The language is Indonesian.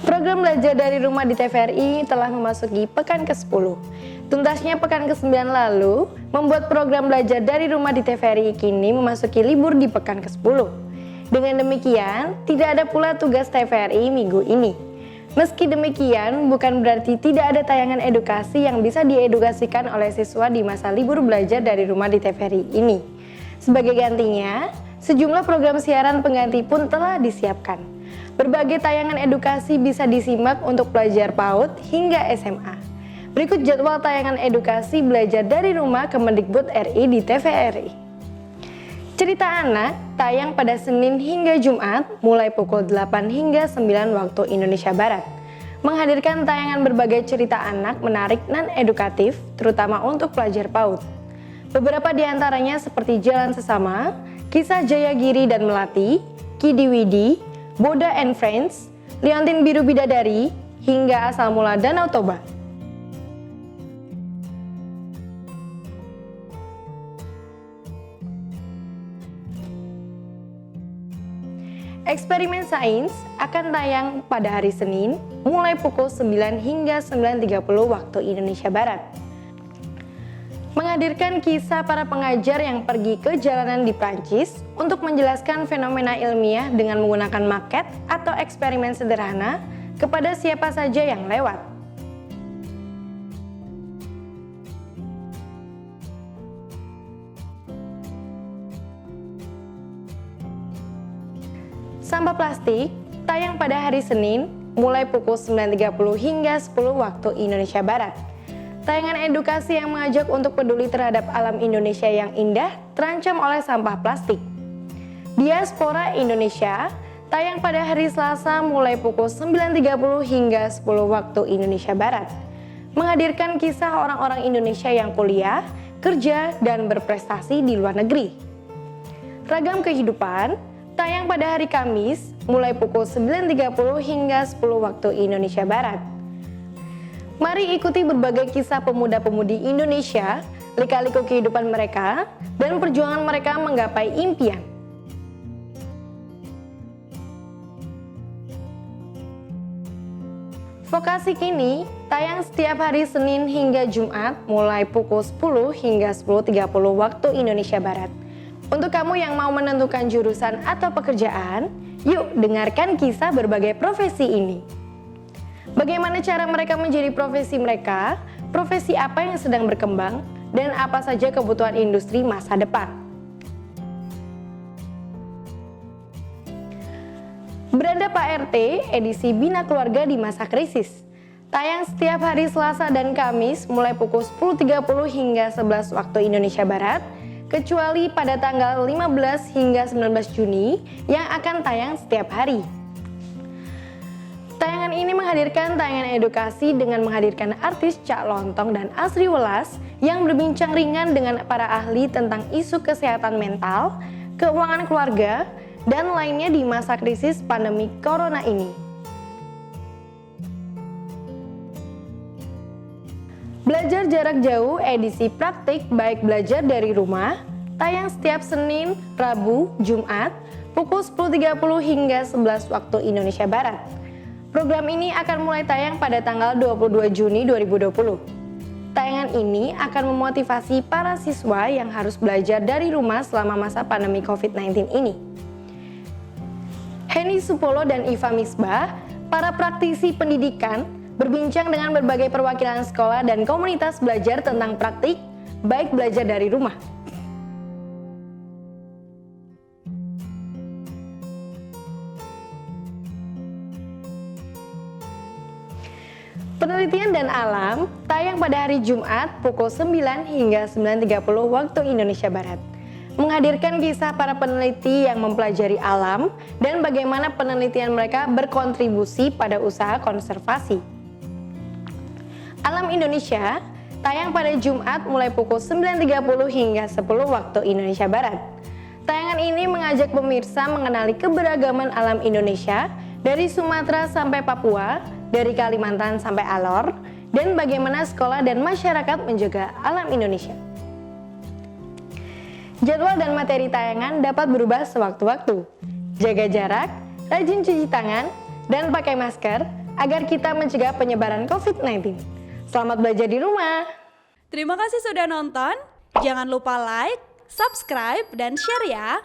Program belajar dari rumah di TVRI telah memasuki pekan ke-10. Tuntasnya pekan ke-9 lalu, membuat program belajar dari rumah di TVRI kini memasuki libur di pekan ke-10. Dengan demikian, tidak ada pula tugas TVRI minggu ini. Meski demikian, bukan berarti tidak ada tayangan edukasi yang bisa diedukasikan oleh siswa di masa libur belajar dari rumah di TVRI ini. Sebagai gantinya, sejumlah program siaran pengganti pun telah disiapkan. Berbagai tayangan edukasi bisa disimak untuk pelajar PAUD hingga SMA. Berikut jadwal tayangan edukasi belajar dari rumah Kemendikbud RI di TVRI. Cerita anak tayang pada Senin hingga Jumat mulai pukul 8 hingga 9 waktu Indonesia Barat. Menghadirkan tayangan berbagai cerita anak menarik dan edukatif, terutama untuk pelajar PAUD. Beberapa di antaranya seperti Jalan Sesama, Kisah Jayagiri dan Melati, Kidi Widi, Boda and Friends, Liontin Biru Bidadari, hingga Asal Mula Danau Toba. Eksperimen Sains akan tayang pada hari Senin mulai pukul 9 hingga 9.30 waktu Indonesia Barat. Menghadirkan kisah para pengajar yang pergi ke jalanan di Prancis untuk menjelaskan fenomena ilmiah dengan menggunakan maket atau eksperimen sederhana kepada siapa saja yang lewat. Sampah plastik tayang pada hari Senin mulai pukul 9.30 hingga 10 waktu Indonesia Barat. Tayangan edukasi yang mengajak untuk peduli terhadap alam Indonesia yang indah terancam oleh sampah plastik. Diaspora Indonesia tayang pada hari Selasa mulai pukul 9.30 hingga 10 waktu Indonesia Barat. Menghadirkan kisah orang-orang Indonesia yang kuliah, kerja, dan berprestasi di luar negeri. Ragam Kehidupan tayang pada hari Kamis mulai pukul 9.30 hingga 10 waktu Indonesia Barat. Mari ikuti berbagai kisah pemuda-pemudi Indonesia, lika-liku kehidupan mereka, dan perjuangan mereka menggapai impian. Vokasi Kini tayang setiap hari Senin hingga Jumat mulai pukul 10 hingga 10.30 waktu Indonesia Barat. Untuk kamu yang mau menentukan jurusan atau pekerjaan, yuk dengarkan kisah berbagai profesi ini. Bagaimana cara mereka menjadi profesi mereka, profesi apa yang sedang berkembang, dan apa saja kebutuhan industri masa depan. Beranda Pak RT, edisi Bina Keluarga di Masa Krisis. Tayang setiap hari Selasa dan Kamis mulai pukul 10.30 hingga 11 waktu Indonesia Barat, kecuali pada tanggal 15 hingga 19 Juni yang akan tayang setiap hari. Tayangan ini menghadirkan tayangan edukasi dengan menghadirkan artis Cak Lontong dan Asri Welas yang berbincang ringan dengan para ahli tentang isu kesehatan mental, keuangan keluarga, dan lainnya di masa krisis pandemi corona ini. Belajar jarak jauh edisi praktik baik belajar dari rumah, tayang setiap Senin, Rabu, Jumat, pukul 10.30 hingga 11 waktu Indonesia Barat. Program ini akan mulai tayang pada tanggal 22 Juni 2020. Tayangan ini akan memotivasi para siswa yang harus belajar dari rumah selama masa pandemi COVID-19 ini. Henny Supolo dan Iva Misbah, para praktisi pendidikan, berbincang dengan berbagai perwakilan sekolah dan komunitas belajar tentang praktik baik belajar dari rumah. Penelitian dan Alam tayang pada hari Jumat pukul 9 hingga 9.30 waktu Indonesia Barat. Menghadirkan kisah para peneliti yang mempelajari alam dan bagaimana penelitian mereka berkontribusi pada usaha konservasi. Alam Indonesia tayang pada Jumat mulai pukul 9.30 hingga 10 waktu Indonesia Barat. Tayangan ini mengajak pemirsa mengenali keberagaman alam Indonesia dari Sumatera sampai Papua, dari Kalimantan sampai Alor, dan bagaimana sekolah dan masyarakat menjaga alam Indonesia. Jadwal dan materi tayangan dapat berubah sewaktu-waktu. Jaga jarak, rajin cuci tangan, dan pakai masker agar kita mencegah penyebaran COVID-19. Selamat belajar di rumah. Terima kasih sudah nonton. Jangan lupa like, subscribe, dan share ya.